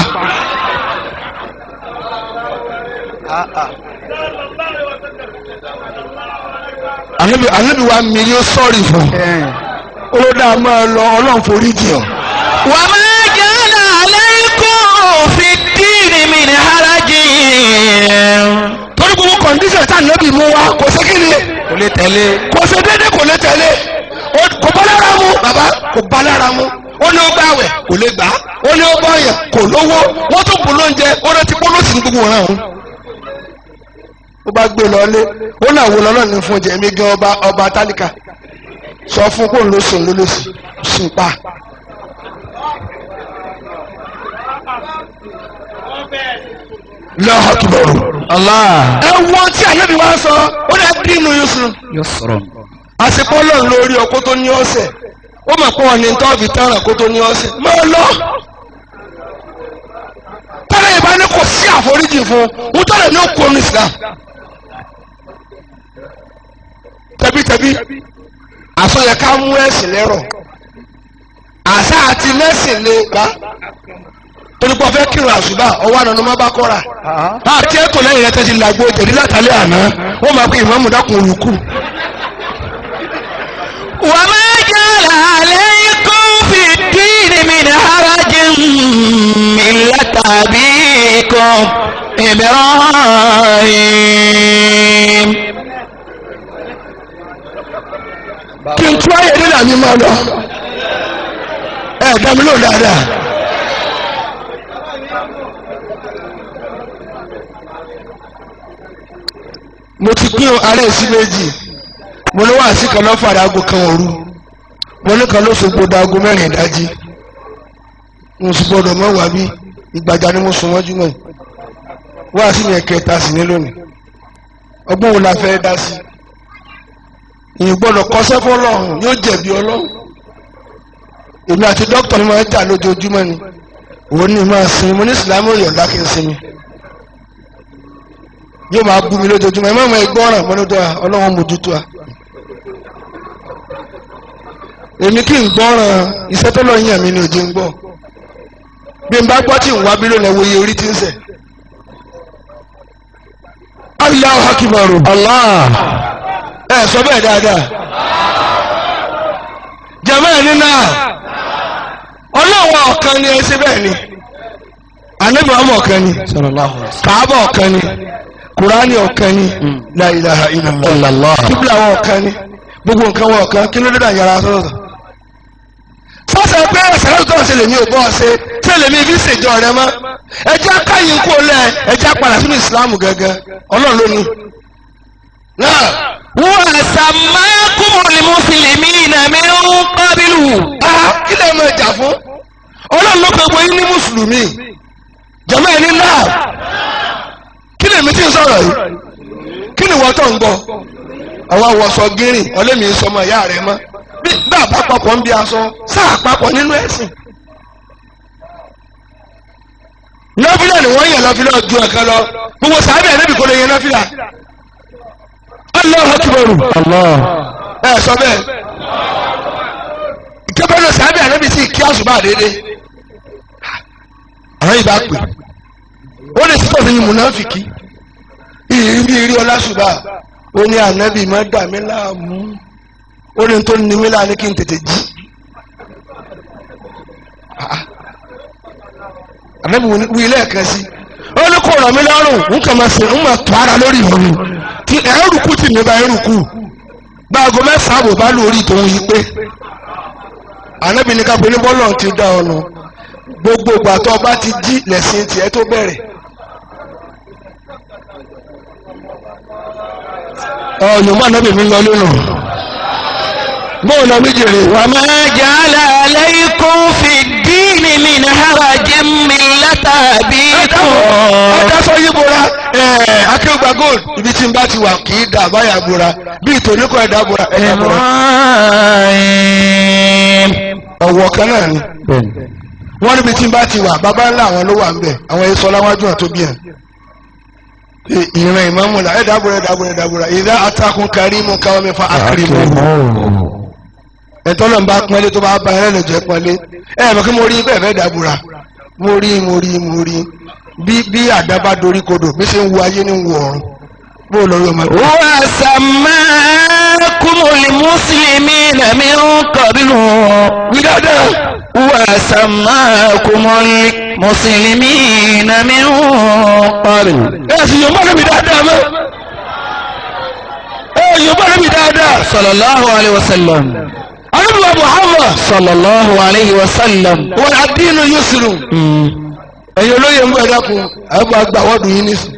ànábì wa mílíọ̀n sọ́ọ̀rì fún ó dáa máa lọ ọlọ́run forí jìn. wà á máa jẹ́ alaykum fi ddini min harajin. torí gbogbo kọ̀ǹdíṣẹ̀ tá ànábì mú wa kò sí kíni. kò lè tẹ̀lé. kò sí dédé kò lè tẹ̀lé. kò bá lára mu bàbá kò bá lára mu. ó ní ó gbàwẹ̀ kò lè gbà. ó ní ó bọ̀yàn kò lówó. wọ́n tún bù lóúnjẹ ó rántí pólóòtì ní gbogbo ọ̀ràn òun. ó bá gbé lọlé ó náà wo lọ́nà ní fún jẹ èmi gan ọba tálíkà sọ fún kó ló sùn ló lè sùn pa. lọ́hàn kìbọ̀rù. ẹ wọ́n tí àyẹ̀bí wá sọ ó lè dín inú yóò sọ̀rọ̀. àsìkò lọ́n lórí ọkọ tó ní ọ̀sẹ̀ ó mọ̀ pé wọn ní tọ́ọ̀bì tán kó tó ní ọ̀sẹ̀ máa lọ. tọ́lá ìbá ní kò sí àforíjì fún un tọ́lá ní òkú omi Islam. tẹbítẹbí àsọyẹ ká mú ẹ̀sìn lẹ́rọ̀ àṣà àti mẹ́sìn lè gbá torípọ̀ fẹ́ kírun àṣùbà ọwọ́ àná má bá kọ́ra àti ẹ̀tọ́ lẹ́yìn rẹ̀ tẹ́sí làgbo jẹ̀dí látàlẹ́ àná wọ́n máa pe ìmáàmù dákun olùkù. wa ma ja'ala alaykum fi ddini min harajin millata abikum Ibrahim. kí n tún ayé nílà mi máa lọ dá mi lóun dáadáa. mo ti pín ààrẹ sí méjì mo ní wàásì kan náà fàdà aago kan òru mo ní kan ló sogbo da aago mẹ́rin ìdájí mo sì gbọdọ̀ mọ́ wá bí ìgbàjà ni mo sùn wọ́n jùmọ̀ wàásì yẹn kẹta sí ní lónìí ọgbọ́n wo la fẹ́ dá sí ìyẹn gbọ́dọ̀ kọ́sẹ́ fọlọ́run yóò jẹ̀bi ọlọ́run èmi àti dókítà mi máa ń jà lójoojúmọ́ ni òun ní máa sinmi mo ní ìsìlámù yọ̀ǹda kí n sinmi yóò máa bú mi lójoojúmọ́ ẹ má mọ ẹgbọ́ràn mọ́núdọ́ ọlọ́run mójútó a èmi kí n gbọ́ràn iṣẹ́ tó lọ́ọ́ yàn mí ni òjì ń gbọ́ bí n bá gbọ́ tí n wá bí lónìí wo iye orí tí ń sẹ̀. Allahu Akbar Allah ẹ sọ bẹ́ẹ̀ dáadáa jẹ̀mọ́ ẹ̀ nínú ọlọ́wọ́ ọ̀kan ni ẹ ṣe bẹ́ẹ̀ ni Ànábì ọmọ ọ̀kan ni Kàábà ọ̀kan ni Kùránì ọ̀kan ni La ilaha illallah kíbla wọn ọ̀kan ni gbogbo nǹkan wọn ọ̀kan kí ló dé dà yàrá sọ́dọ̀ sọ́sẹ̀ pé ẹ̀sẹ̀ lọ́dún tó ń ṣe lèmi ò bọ́ ṣe tí lèmi fi ṣèjọ rẹ mọ́ ẹjẹ́ káyìn kú lẹ̀ ẹjẹ́ padà sínú ìsìlámù gẹ́gẹ́ Ọlọ́run ló ní. wa sammakumul muslimina min qablu. kí lè mọ ìjà fún Ọlọ́run ló pe gbogbo yín ní mùsùlùmí jàmáà ẹni náà sọ̀rọ̀ yìí kí ni wọ́n tó ń gbọ́ àwọn àwọ̀sọ gírìn ọlẹ́mi sọmọ ìyá rẹ̀ mọ́ bí bàbá papọ̀ ń bí aṣọ sáà papọ̀ nínú ẹ̀sìn. nọ́fìlà ni wọ́n yàn lọ́fìlà ju ẹ̀kan lọ gbogbo sàábẹ̀ níbi kò lè yẹn nọ́fìlà. Allahu Akbar. Ẹ sọ bẹ́ẹ̀ ìkẹ́bẹ́ lọ sàábẹ̀ níbi tí kí àṣùbà déédéé àwọn yìí bá pè ó lè sítọ̀ sí mùnáfìkì ìrírí ọlásùbà ó ní ànábì má dà mí láàmú ó ní tó ní mí láàánú kí n tètè jí ànábì wí lẹ́ẹ̀kan sí ó ní kò rọ̀ mí lọ́rùn ń kàn máa ṣe ń máa tọ́ ara lórí ìrọ̀rùn tí ẹ̀rùkú tì mí bá ẹ̀rùkú gbáàgó mẹ́sàn-án àbò bá lórí tòun yìí pé ànábì ní ká pé ní bọ́lọ̀ ti dá ọ̀nà gbogbo ìgbà tó bá ti jí lẹ̀sìn tiẹ̀ tó bẹ̀rẹ̀. ọ̀nà mọ́ ànábì mi lọ lónà bóun lọ méjì rè. wa ma ja'ala alaykum fi ddini min harajin millata abikum. ọ̀dásọ yìí bora akéwùgbà gold ibi tí n bá ti wà kì í dà báyà bora bí ìtòní kọ́ ẹ̀dá bora ẹ̀dá bora. ọ̀wọ̀ kan náà ni wọ́n níbi tí n bá ti wà bàbá ńlá àwọn ló wà ń bẹ̀ àwọn èso láwájú àti òbí ẹ̀ ìran ìmáàmù là ẹ̀dá bora ìdá atakùn karimu káwọn mẹ́fà akirimu ẹ̀tọ́ náà bá pọ́nlé tó bá bá ẹ̀rẹ́ lè jẹ́ pọ́nlé mọ̀ kí mo rí bẹ́ẹ̀ fẹ́ dàbúra mo rí bí àdá bá dorí kodò bí ṣe ń wo ayé ní wo ọ̀run bó lórí ọmọ ẹgbẹ́. wa sammakumul muslimina min qablu. wí dáadáa. wa sammakumul muslimina min qablu. sì yóò bá mi dáadáa mọ́. yóò bá mi dáadáa. sallallahu alayhi wa sallam. Ànábì Muhammad sallallahu alayhi wa sallam. wal ad-dinu yusrun. ẹ̀yin olóyè ń bọ̀ ẹ̀dá kun àgbà àgbà wọ́ọ̀dù yín nísìn.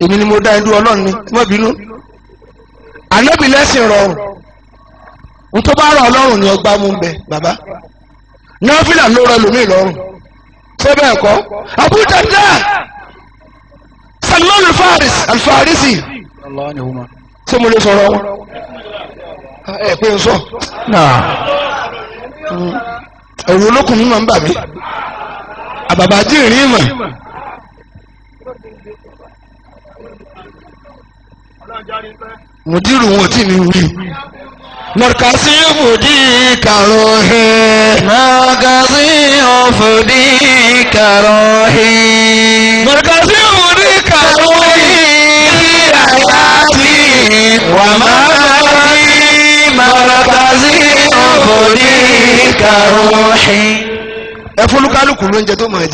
èmi ni mo dá ẹdú ọlọ́run ní má bínú. ànábì lẹ́sìn rọrùn n tó bá rọ ọlọ́run ni ọgbà mú bẹ bàbá. náfìlà ló rọ lómi lọ́rùn. ṣé bẹ́ẹ̀ kọ́ Abu Darda Salman al-Farisi ṣé mo lè sọ̀rọ̀ wọn. ẹ pé n sọ. ẹ̀rù olókùn mi máa ń bà mí. àbàbà jíìrín ìmọ̀. mùdírù wọn tí mi wí. mọ̀rùkàsí fòdí kàrọ̀ hẹ́. mọ̀rùkàsí fòdí kàrọ̀ hẹ́. mọ̀rùkàsí fòdí kàrọ̀ hẹ́. ayati wa mamati mọ̀rùkàsí fòdí kàrọ̀ hẹ́. ẹ fọlùkálùkù ló ń jẹ tó máa jẹ.